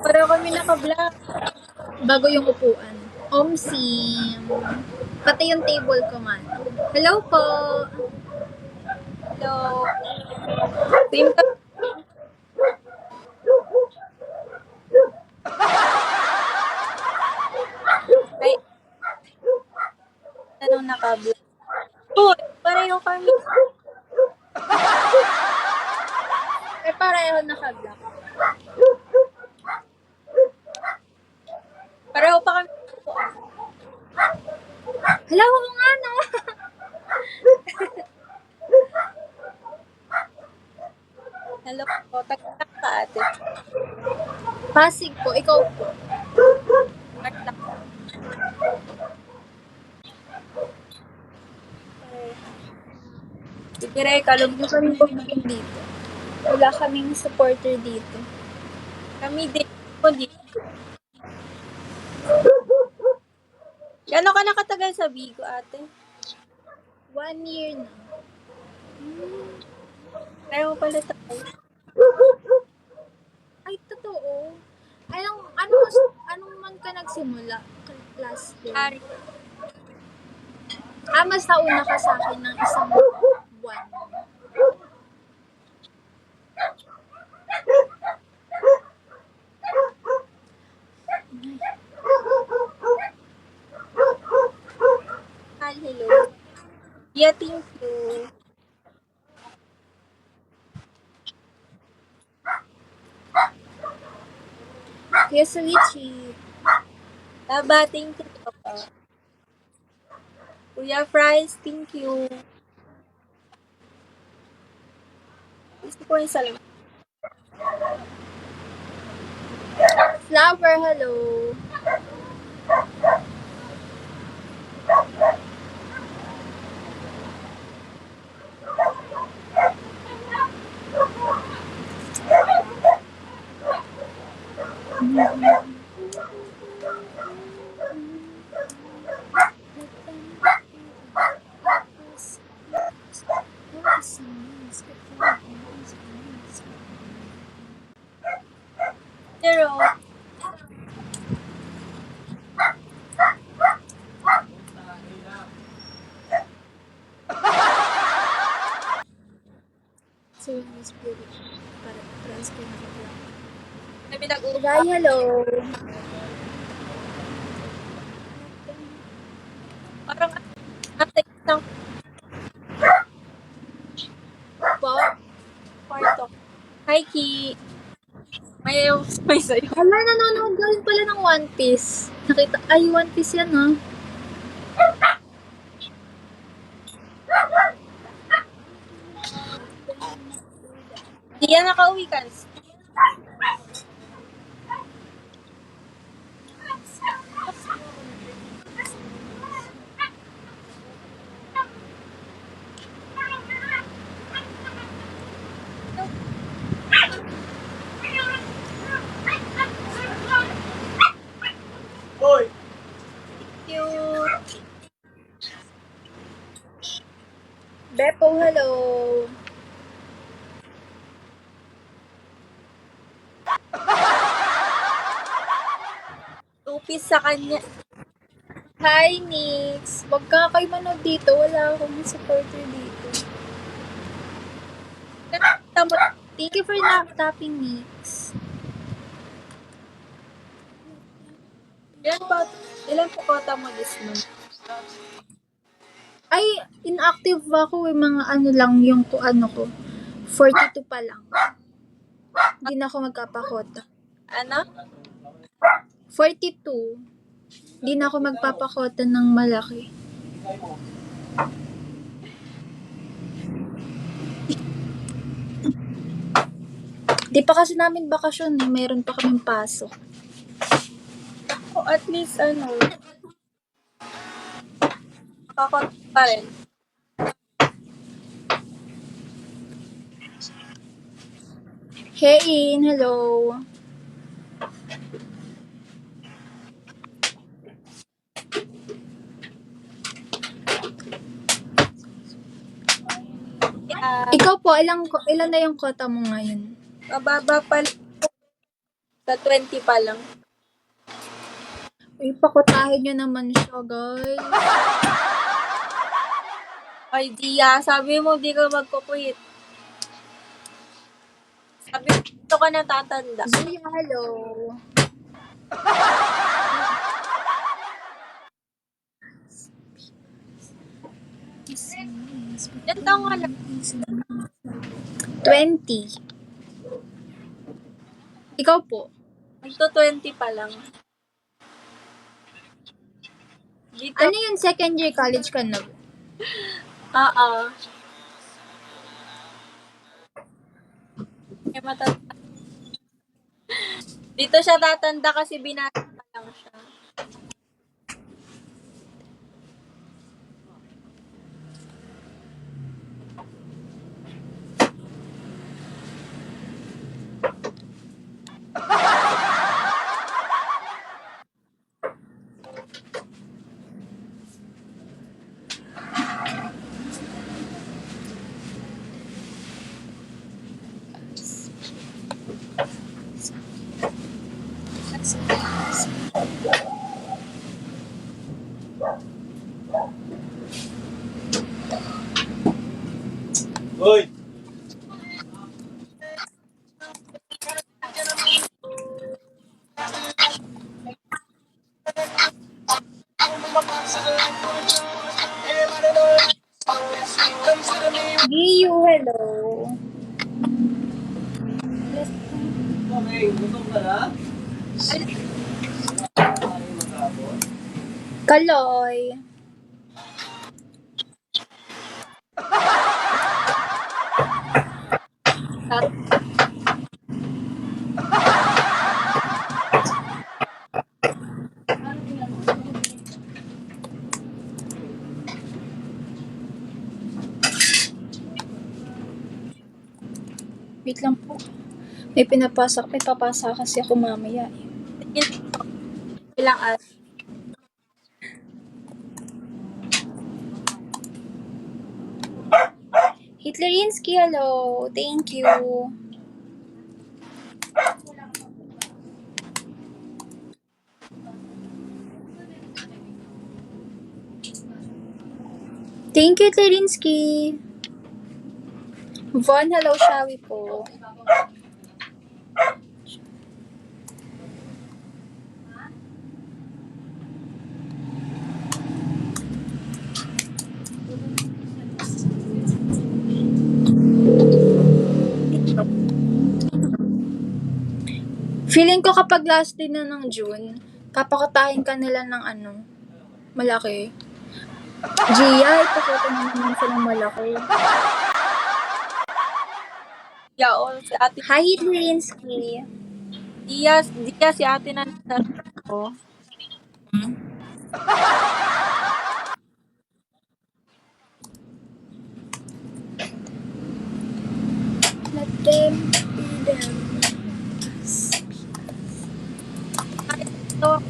Para kami naka-black. Bago yung upuan. Omsim. Pati yung table ko man. Hello po. Hello. Same ka. Ay. Anong naka-black? Uy, pareho kami. Pareho naka-black. Pareho pa kami. Hello, oo nga no. Hello po. Tagtag ka ate. Pasig po, ikaw po. Tagtag. Sige, Reka, Hindi kami pumakin dito. Wala kaming supporter dito. kami din po dito. Gano'n ka nakatagal sa Bigo, ate? 1 year na. Pareho pala tayo. Ay, totoo. Anong man ka nagsimula? Last year. Ari. Mas nauna ka sa akin ng isang buwan. Hello. Yeah, thank you. Kuya Solichi. Taba, thank you. Papa. Kuya Fries, thank you. Gusto ko yung salamat. Flower, hello. Pero, So, Miss Spirit. Para friends ko naka-vlog. sabi nag-uusap. Bye, hello. Parang nasa isang Po. kwarto. Hi, Ki. May sa'yo. Hala, nanonood ka rin pala ng One Piece. Nakita, ay, One Piece yan, ha? Di yan nakauwi ka. Hoy! Thank you. Beppo, hello. Tupis sa kanya. Hi, Nix. Wag ka kayo manood dito. Wala akong supporter dito. Tamo. Thank you for tapping, Nix. Ilan po kota mo this month? Ay, inactive ako mga ano lang yung ano ko. 42 pa lang. Hindi na ako magpapakota. Ano? 42. Hindi na ako magpapakota ng malaki. Di pa kasi namin bakasyon. Mayroon pa kaming pasok. At least, makakot pa rin. Hey, In. Hello. Ikaw po, ilan na yung kota mo ngayon? Mababa pa. Sa 20 pa lang. Uy, pakutahin nyo naman siya, guys. Ay, Gia, sabi mo di ka magkukwit. Sabi mo, dito ka natatanda. Zuya, hello. Ilan taong ka na? 20. Ikaw po? Magto 20 pa lang. Dito, Ano yun, second year college ka na? May matanda. Dito siya tatanda kasi binata pa lang siya. Hoy! Giyu, hello. Okay, gutom ka na? Kaloy. Wait lang po. May papasa kasi ako mamaya. Ilang at. Hitlerinsky, hello. Thank you. Thank you, Hitlerinsky. Von, hello, Shawi po. Feeling ko kapag last day na ng June, papakatahin ka nila ng malaki. Gia, ipakita mo naman silang malaki. Yeah, all si ate. Hi, Hitlerinsky. Dia si ate na ko. Let them be them. So,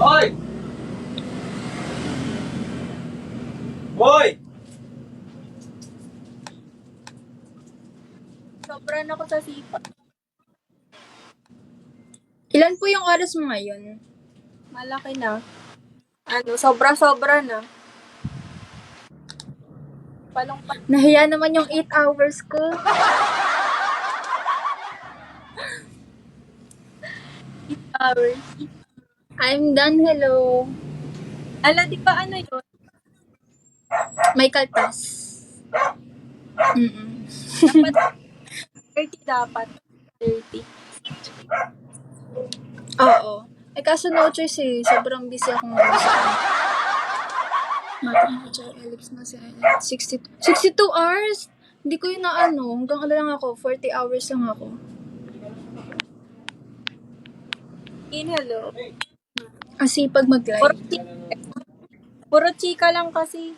Hoy! Hoy! sobra na ako sa sipa. Ilan po yung oras mo ngayon? Malaki na. Sobra-sobra na. Palong pa. Nahiya naman yung 8 hours ko. Hours. I'm done, hello. Ala, di ba ano yun? May kaltas. Dapat 30 dapat. 30. Oo. Eh kaso no choice eh. Sobrang busy ako ngayon sa Alex na si 62 hours? Hindi ko yun na hanggang lang ako. 40 hours lang ako. Hello. Ang sipag Puro mag-live. chika. Puro chika lang kasi.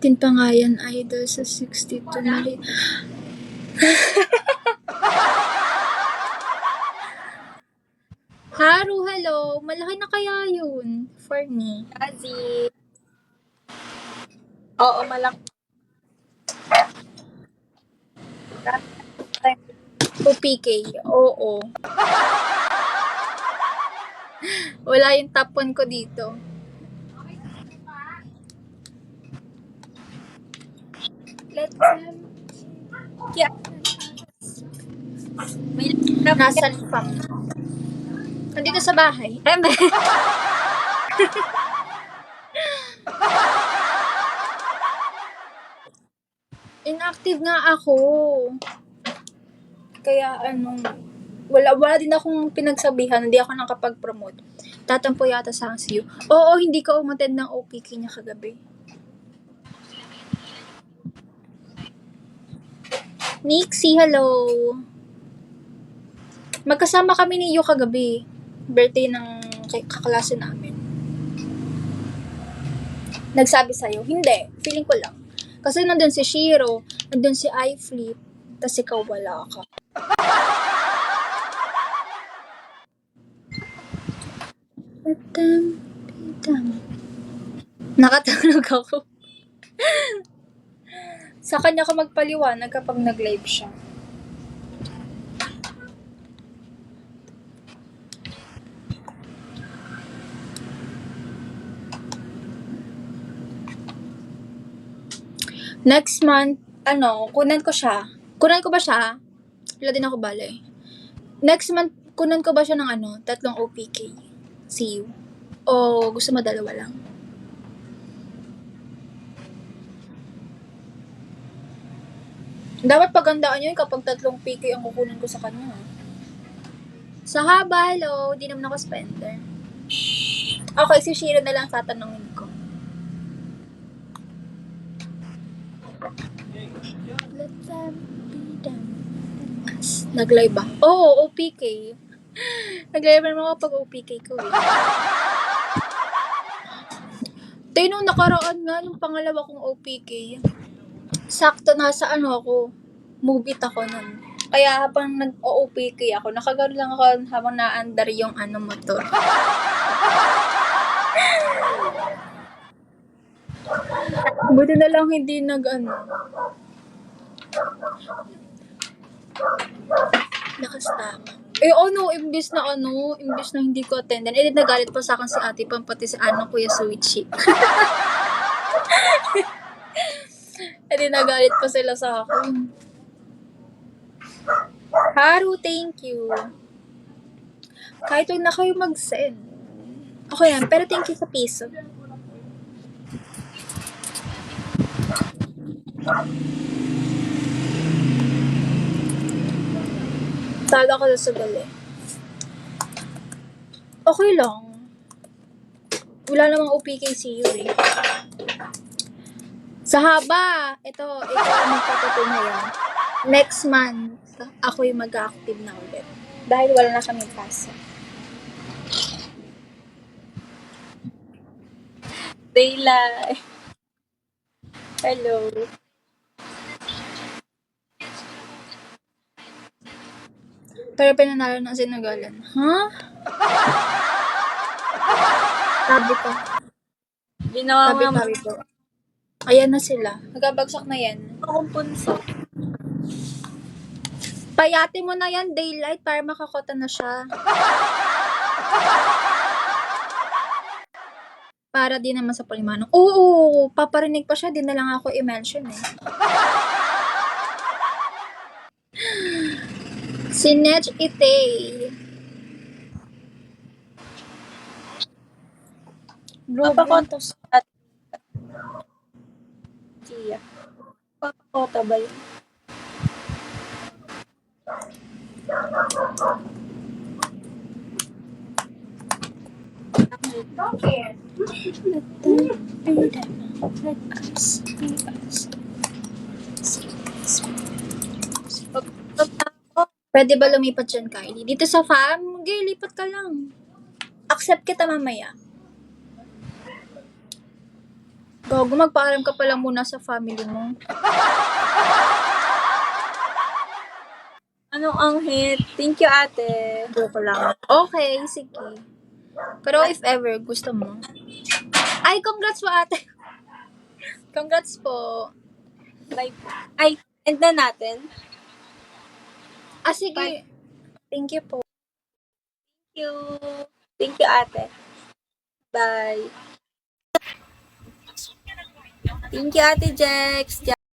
18 pa nga yan, idol, sa 62. Mali. Haru, hello. Malaki na kaya yun for me. Kazi. Oo, malaki. OPK, oo. Wala yung top 1 ko dito. Let's Kaya, may nasa farm. Nandito sa bahay. Inactive nga ako. Kaya wala din akong pinagsabihan, hindi ako nakapag-promote. Tatampo yata sa CU. Oo, hindi ko umattend ng OPK niya kagabi. Nixie, hello. Magkasama kami ni Yu kagabi. Birthday ng kaklase namin. Nagsabi sa'yo? Hindi. Feeling ko lang. Kasi nandun si Shiro, nandun si iFlip, tas ikaw wala ka. Nakatulog ako. Sa kanya ka magpaliwanag kapag nag-live siya. Next month, kunan ko siya. Kunan ko ba siya? Wala din ako balay. Next month, kunan ko ba siya ng 3 OPK? See you. O gusto mo 2 lang? Dapat pagandaan nyo yun kapag 3 PK ang kukunin ko sa kanya. Sa haba, hello. Di naman ako spender. Okay, si Shiro na lang tatanungin ko. Nag-live ba? Oo, OPK. Nag-live naman ako pag OPK ko eh. Tayo nung nakaraan nga, nung pangalawa kong OPK, sakto nasa ako, move it ako nun. Kaya habang nag-OPK ako, nakagano lang ako habang naandar yung motor. Buti na lang hindi nakastama. Imbis na hindi ko attendan, nagalit pa sa akin si ate Pam, pati si Kuya Suichi. Nagalit pa sila sa akin. Haru, thank you. Kahit huwag na kayo mag-send. Okay yan, pero thank you sa piso. Tala ko sa gali. Okay lang. Wala namang OPK CU eh. Sa haba, ito magpapatunay. Next month, ako yung mag-active na ulit. Dahil wala na kaming pasa. Daylight. Hello. Pero pinanalo ng Sinagalan. Huh? Sabi ko. Ginawa mo naman. Sabi ko. Ayan na sila. Nagabagsak na yan. Akong punso. Payate mo na yan, Daylight, para makakota na siya. Para di naman sa palimanong. Oo, paparinig pa siya. Di na lang ako i-mention eh. Si Nech Itay. Papakota sa Tia. Papakota ba yun? Bakit? Let us be us. Pwede ba lumipat dyan, Kylie? Dito sa fam? Okay, lipat ka lang. Accept kita mamaya. Gago, magpaalam ka pala muna sa family mo. Anong anghit? Thank you, ate. Joke lang. Okay, sige. Pero if ever, gusto mo. Ay, congrats po ate. Congrats po. Bye. Ay, end na natin. Ah, sige. Thank you po. Thank you. Thank you, ate. Bye. Thank you, ate Jex.